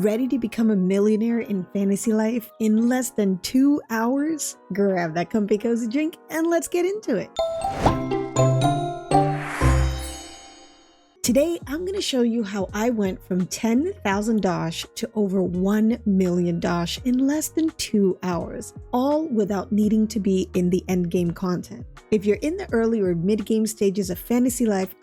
Ready to become a millionaire in fantasy life in less than 2 hours? Grab that comfy cozy drink and let's get into it. Today, I'm going to show you how I went from 10,000 Dosh to over 1 million Dosh in less than 2 hours, all without needing to be in the endgame content. If you're in the early or mid-game stages of fantasy life,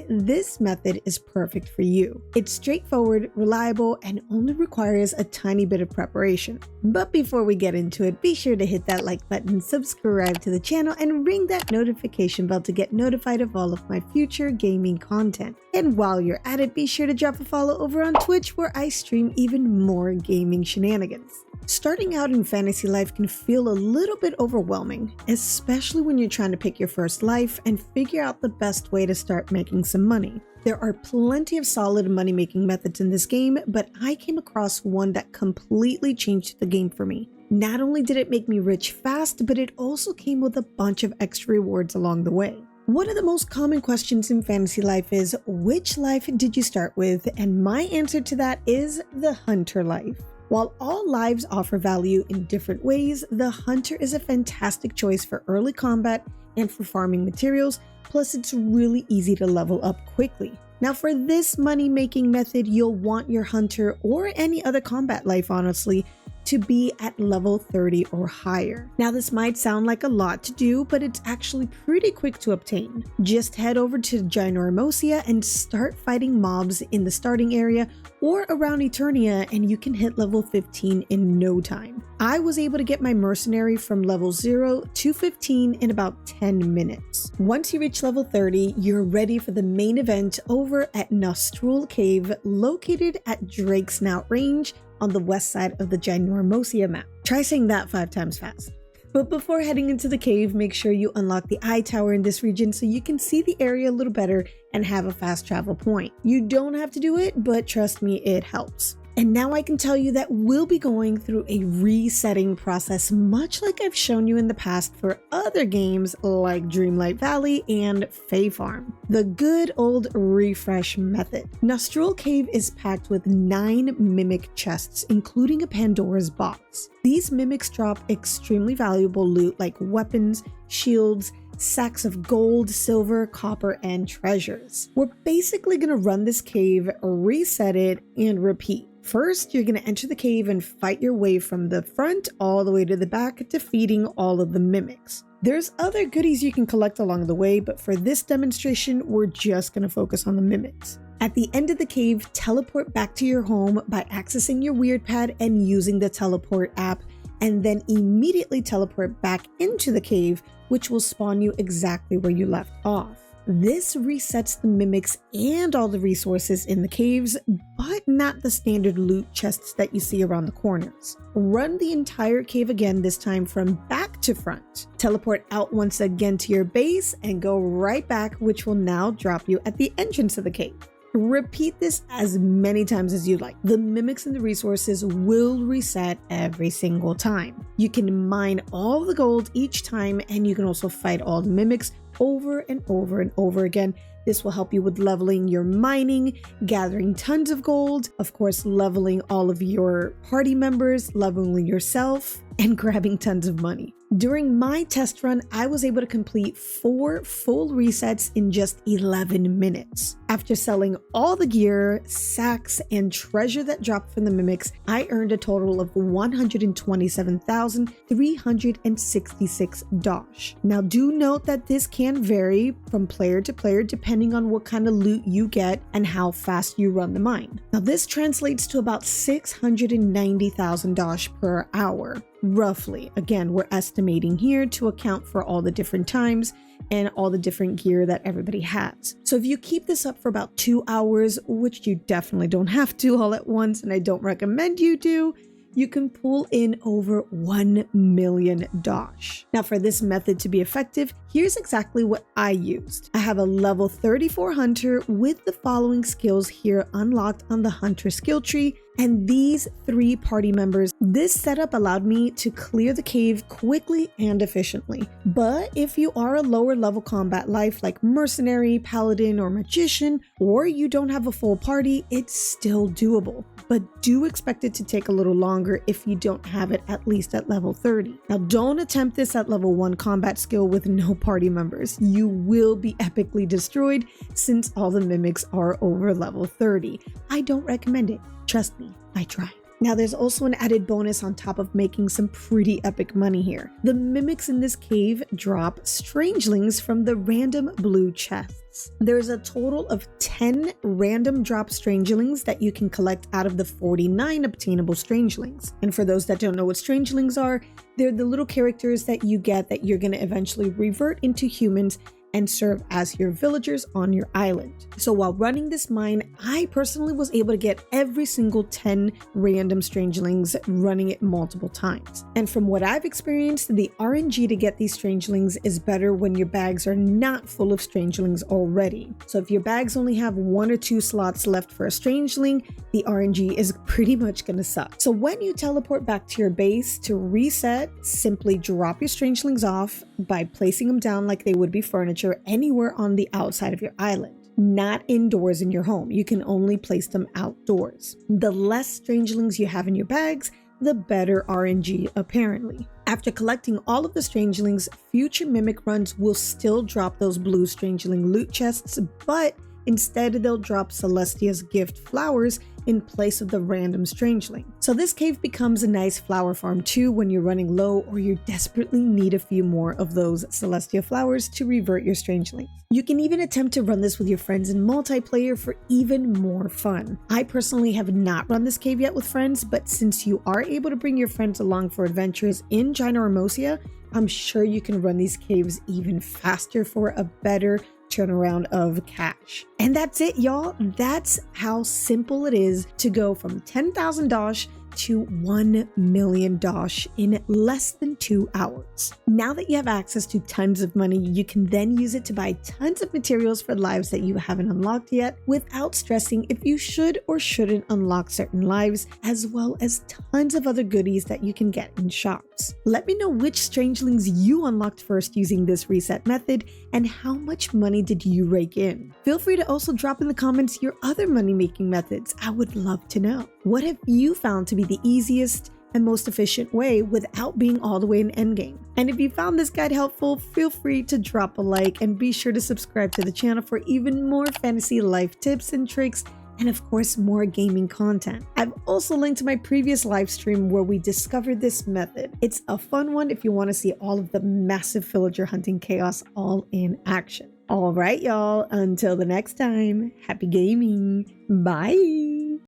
this method is perfect for you. It's straightforward, reliable, and only requires a tiny bit of preparation. But before we get into it, be sure to hit that like button, subscribe to the channel, and ring that notification bell to get notified of all of my future gaming content. And while you're at it, be sure to drop a follow over on Twitch where I stream even more gaming shenanigans. Starting out in fantasy life can feel a little bit overwhelming, especially when you're trying to pick your first life and figure out the best way to start making some money. There are plenty of solid money-making methods in this game, but I came across one that completely changed the game for me. Not only did it make me rich fast, but it also came with a bunch of extra rewards along the way. One of the most common questions in fantasy life is, which life did you start with? And my answer to that is the hunter life. While all lives offer value in different ways, the hunter is a fantastic choice for early combat and for farming materials, plus it's really easy to level up quickly. Now for this money-making method, you'll want your hunter or any other combat life, honestly, to be at level 30 or higher. Now this might sound like a lot to do, but it's actually pretty quick to obtain. Just head over to Ginormosia and start fighting mobs in the starting area or around Eternia and you can hit level 15 in no time. I was able to get my mercenary from level 0 to 15 in about 10 minutes. Once you reach level 30, you're ready for the main event over at Nostrul Cave, located at Drake's Snout Range on the west side of the Ginormosia map. Try saying that 5 times fast. But before heading into the cave, make sure you unlock the eye tower in this region so you can see the area a little better and have a fast travel point. You don't have to do it, but trust me, it helps. And now I can tell you that we'll be going through a resetting process, much like I've shown you in the past for other games like Dreamlight Valley and Fae Farm. The good old refresh method. Nostrul Cave is packed with 9 mimic chests, including a Pandora's box. These mimics drop extremely valuable loot like weapons, shields, sacks of gold, silver, copper, and treasures. We're basically gonna run this cave, reset it, and repeat. First, you're going to enter the cave and fight your way from the front all the way to the back, defeating all of the mimics. There's other goodies you can collect along the way, but for this demonstration, we're just going to focus on the mimics. At the end of the cave, teleport back to your home by accessing your weird pad and using the teleport app, and then immediately teleport back into the cave, which will spawn you exactly where you left off. This resets the mimics and all the resources in the caves, but not the standard loot chests that you see around the corners. Run the entire cave again, this time from back to front. Teleport out once again to your base and go right back, which will now drop you at the entrance of the cave. Repeat this as many times as you like. The mimics and the resources will reset every single time. You can mine all the gold each time, and you can also fight all the mimics over and over and over again. This will help you with leveling your mining, gathering tons of gold, of course leveling all of your party members, leveling yourself, and grabbing tons of money. During my test run, I was able to complete 4 full resets in just 11 minutes. After selling all the gear, sacks, and treasure that dropped from the mimics, I earned a total of 127,366 Dosh. Now do note that this can vary from player to player depending on what kind of loot you get and how fast you run the mine. Now this translates to about 690,000 Dosh per hour. Roughly. Again, we're estimating here to account for all the different times and all the different gear that everybody has. So if you keep this up for about 2 hours, which you definitely don't have to all at once, and I don't recommend you do, you can pull in over 1 million Dosh. Now for this method to be effective, here's exactly what I used. I have a level 34 hunter with the following skills here unlocked on the hunter skill tree, and these 3 party members. This setup allowed me to clear the cave quickly and efficiently. But if you are a lower level combat life like mercenary, paladin, or magician, or you don't have a full party, it's still doable. But do expect it to take a little longer if you don't have it at least at level 30. Now don't attempt this at level 1 combat skill with no party members. You will be epically destroyed since all the mimics are over level 30. I don't recommend it. Trust me, I tried. Now there's also an added bonus on top of making some pretty epic money here. The mimics in this cave drop strangelings from the random blue chests. There's a total of 10 random drop strangelings that you can collect out of the 49 obtainable strangelings. And for those that don't know what strangelings are, they're the little characters that you get that you're going to eventually revert into humans and serve as your villagers on your island. So while running this mine, I personally was able to get every single 10 random strangelings, running it multiple times. And from what I've experienced, the RNG to get these strangelings is better when your bags are not full of strangelings already. So if your bags only have 1 or 2 slots left for a strangeling, the RNG is pretty much gonna suck. So when you teleport back to your base to reset, simply drop your strangelings off by placing them down like they would be furniture anywhere on the outside of your island. Not indoors in your home. You can only place them outdoors. The less strangelings you have in your bags, the better RNG apparently. After collecting all of the strangelings, future mimic runs will still drop those blue strangeling loot chests, but instead they'll drop Celestia's gift flowers in place of the random strangeling. So this cave becomes a nice flower farm too when you're running low or you desperately need a few more of those Celestia flowers to revert your strangelings. You can even attempt to run this with your friends in multiplayer for even more fun. I personally have not run this cave yet with friends, but since you are able to bring your friends along for adventures in Gynormosia, I'm sure you can run these caves even faster for a better turnaround of cash. And that's it, y'all. That's how simple it is to go from 10,000 Dosh to 1 million Dosh in less than 2 hours. Now that you have access to tons of money, you can then use it to buy tons of materials for lives that you haven't unlocked yet without stressing if you should or shouldn't unlock certain lives, as well as tons of other goodies that you can get in shops. Let me know which strangelings you unlocked first using this reset method and how much money did you rake in. Feel free to also drop in the comments your other money-making methods. I would love to know. What have you found to be the easiest and most efficient way without being all the way in endgame? And if you found this guide helpful, feel free to drop a like and be sure to subscribe to the channel for even more fantasy life tips and tricks, and of course more gaming content. I've also linked to my previous live stream where we discovered this method. It's a fun one if you want to see all of the massive villager hunting chaos all in action. All right, y'all, until the next time, happy gaming. Bye.